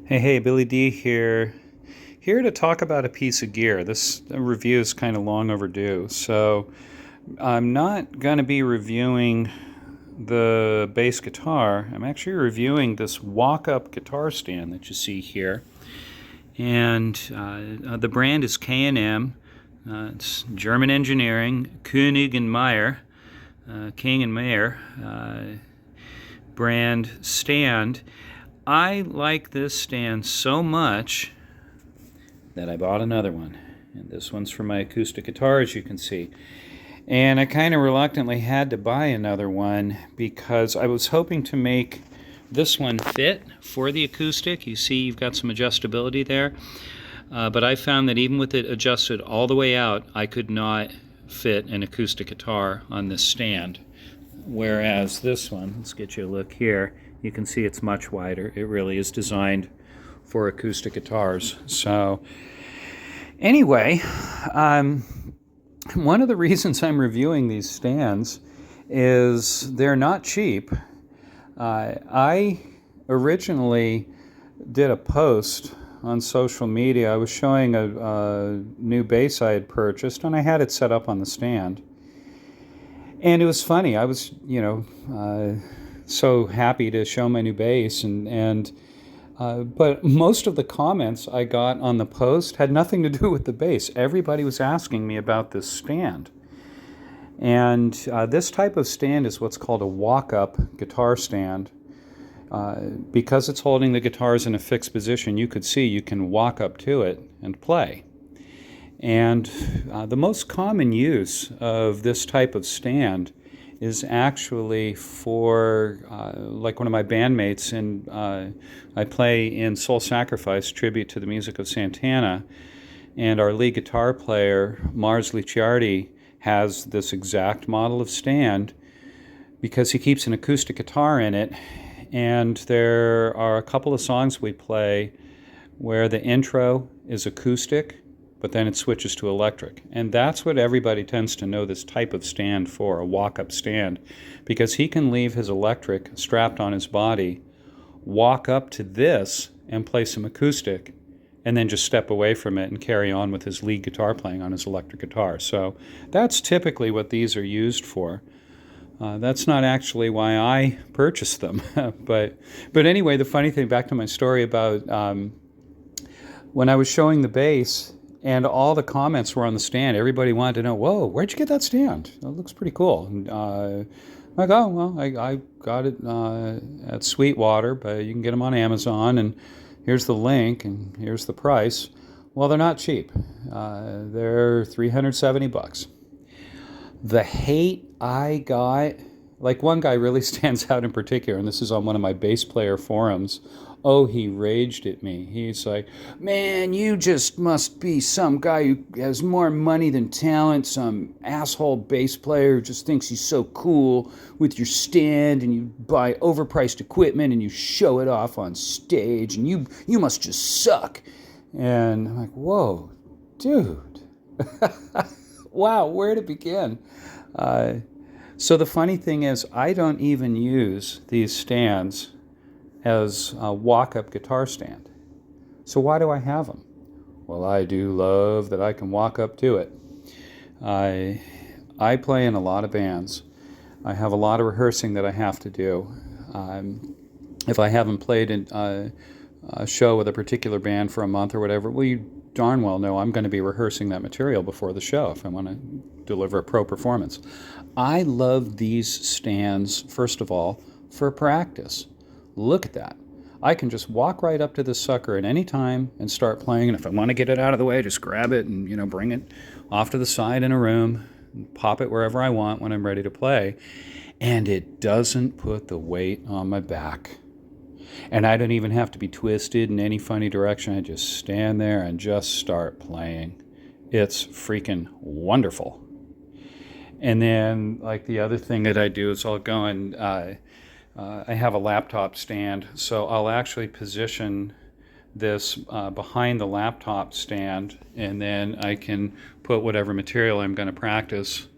Hey, Billy D here. Here to talk about a piece of gear. This review is kind of long overdue. So, I'm not going to be reviewing the bass guitar. I'm actually reviewing this walk up guitar stand that you see here. And the brand is K&M. It's German engineering, Koenig and Meyer, King and Meyer brand stand. I like this stand so much that I bought another one. And this one's for my acoustic guitar, as you can see. And I kind of reluctantly had to buy another one because I was hoping to make this one fit for the acoustic. You see you've got some adjustability there. But I found that even with it adjusted all the way out, I could not fit an acoustic guitar on this stand. Whereas this one, let's get you a look here, you can see it's much wider. It really is designed for acoustic guitars. So anyway, one of the reasons I'm reviewing these stands is they're not cheap. I originally did a post on social media. I was showing a new bass I had purchased, and I had it set up on the stand. And it was funny. I was, so happy to show my new bass, but most of the comments I got on the post had nothing to do with the bass. Everybody was asking me about this stand. And this type of stand is what's called a walk-up guitar stand. Because it's holding the guitars in a fixed position, you could see you can walk up to it and play. And the most common use of this type of stand is actually for, like one of my bandmates, and I play in Soul Sacrifice, tribute to the music of Santana, and our lead guitar player, Mars Licciardi, has this exact model of stand because he keeps an acoustic guitar in it, and there are a couple of songs we play where the intro is acoustic, but then it switches to electric. And that's what everybody tends to know this type of stand for, a walk-up stand, because he can leave his electric strapped on his body, walk up to this and play some acoustic, and then just step away from it and carry on with his lead guitar playing on his electric guitar. So that's typically what these are used for. That's not actually why I purchased them. but anyway, the funny thing, back to my story about when I was showing the bass, and all the comments were on the stand. Everybody wanted to know, whoa, where'd you get that stand? It looks pretty cool. And I'm like, oh, well, I got it at Sweetwater, but you can get them on Amazon, and here's the link, and here's the price. Well, they're not cheap. They're $370. The hate I got, like one guy really stands out in particular, and this is on one of my bass player forums. Oh, he raged at me. He's like, man, you just must be some guy who has more money than talent, some asshole bass player who just thinks he's so cool with your stand, and you buy overpriced equipment and you show it off on stage, and you must just suck. And I'm like, whoa, dude. Wow, where to begin? So the funny thing is, I don't even use these stands as a walk-up guitar stand. So why do I have them? Well, I do love that I can walk up to it. I play in a lot of bands. I have a lot of rehearsing that I have to do. If I haven't played in a show with a particular band for a month or whatever, well, you darn well know I'm going to be rehearsing that material before the show if I want to deliver a pro performance. I love these stands, first of all, for practice. Look at that. I can just walk right up to this sucker at any time and start playing, and if I want to get it out of the way, just grab it and bring it off to the side in a room, and pop it wherever I want when I'm ready to play. And it doesn't put the weight on my back. And I don't even have to be twisted in any funny direction. I just stand there and just start playing. It's freaking wonderful. And then, like, the other thing that I do is I'll go and I have a laptop stand, so I'll actually position this behind the laptop stand, and then I can put whatever material I'm going to practice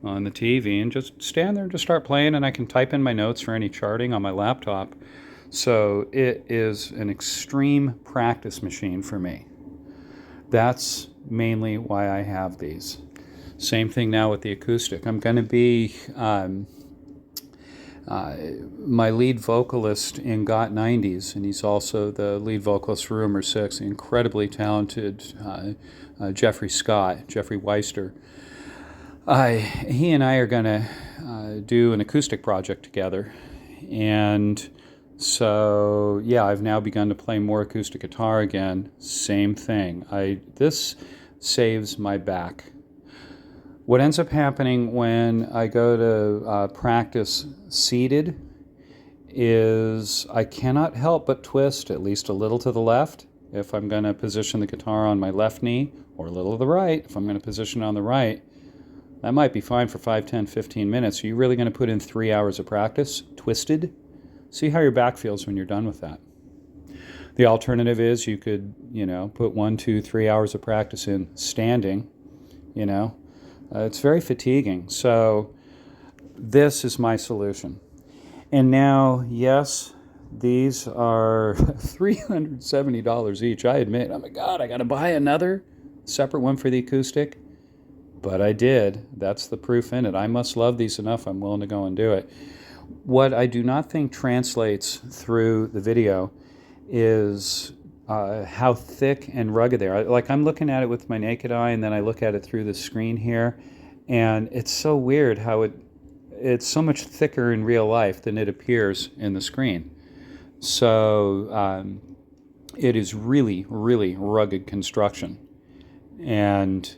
on the TV and just stand there and just start playing, and I can type in my notes for any charting on my laptop. So it is an extreme practice machine for me. That's mainly why I have these. Same thing now with the acoustic. I'm going to be my lead vocalist in Got 90s, and he's also the lead vocalist for Rumor 6, the incredibly talented Jeffrey Scott, Jeffrey Weister. He and I are going to do an acoustic project together. And so, yeah, I've now begun to play more acoustic guitar again. Same thing. This saves my back. What ends up happening when I go to practice seated is I cannot help but twist at least a little to the left if I'm going to position the guitar on my left knee, or a little to the right if I'm going to position it on the right. That might be fine for 5, 10, 15 minutes. Are you really going to put in 3 hours of practice twisted? See how your back feels when you're done with that. The alternative is you could, put 1, 2, 3 hours of practice in standing, It's very fatiguing. So this is my solution. And now, yes, these are $370 each. I admit, oh my God, I got to buy another separate one for the acoustic. But I did. That's the proof in it. I must love these enough. I'm willing to go and do it. What I do not think translates through the video is how thick and rugged they are. Like, I'm looking at it with my naked eye, and then I look at it through the screen here, and it's so weird how it's so much thicker in real life than it appears in the screen. So it is really, really rugged construction. And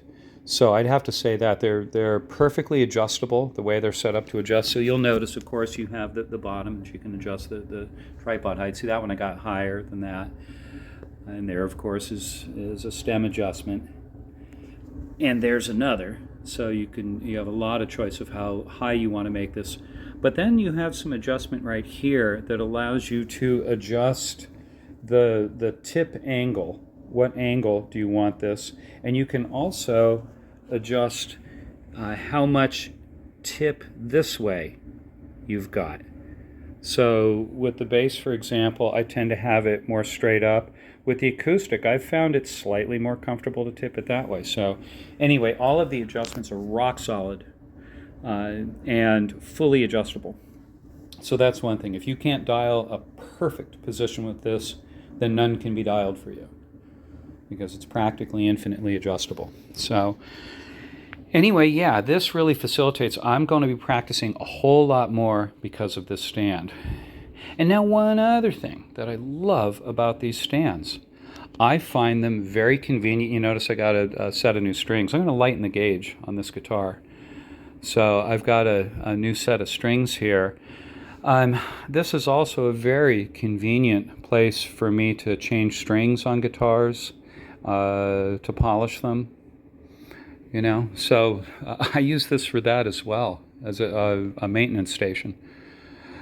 so I'd have to say that they're perfectly adjustable, the way they're set up to adjust. So you'll notice, of course, you have the bottom, that you can adjust the tripod height. See, that one I got higher than that. And there, of course, is a stem adjustment. And there's another. So you have a lot of choice of how high you want to make this. But then you have some adjustment right here that allows you to adjust the tip angle. What angle do you want this? And you can also adjust how much tip this way you've got. So with the bass, for example, I tend to have it more straight up. With the acoustic, I've found it slightly more comfortable to tip it that way. So anyway, all of the adjustments are rock solid and fully adjustable. So that's one thing. If you can't dial a perfect position with this, then none can be dialed for you, because it's practically infinitely adjustable. So anyway, yeah, this really facilitates. I'm going to be practicing a whole lot more because of this stand. And now one other thing that I love about these stands, I find them very convenient. You notice I got a set of new strings. I'm going to lighten the gauge on this guitar. So I've got a new set of strings here. This is also a very convenient place for me to change strings on guitars, to polish them, So I use this for that as well, as a maintenance station.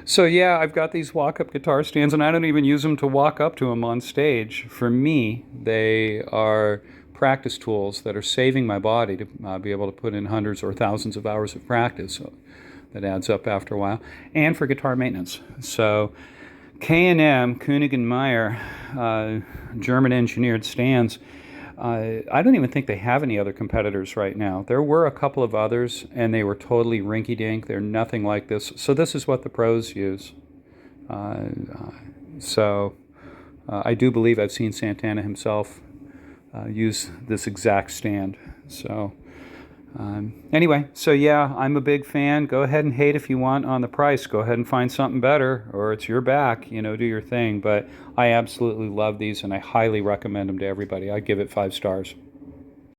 So yeah, I've got these walk-up guitar stands, and I don't even use them to walk up to them on stage. For me, they are practice tools that are saving my body to be able to put in hundreds or thousands of hours of practice. So that adds up after a while. And for guitar maintenance. So K&M, Koenig & Meyer, German-engineered stands, I don't even think they have any other competitors right now. There were a couple of others, and they were totally rinky-dink. They're nothing like this. So this is what the pros use. I do believe I've seen Santana himself use this exact stand. So anyway, so yeah, I'm a big fan. Go ahead and hate if you want on the price. Go ahead and find something better, or it's your back, do your thing. But I absolutely love these, and I highly recommend them to everybody. I give it 5 stars.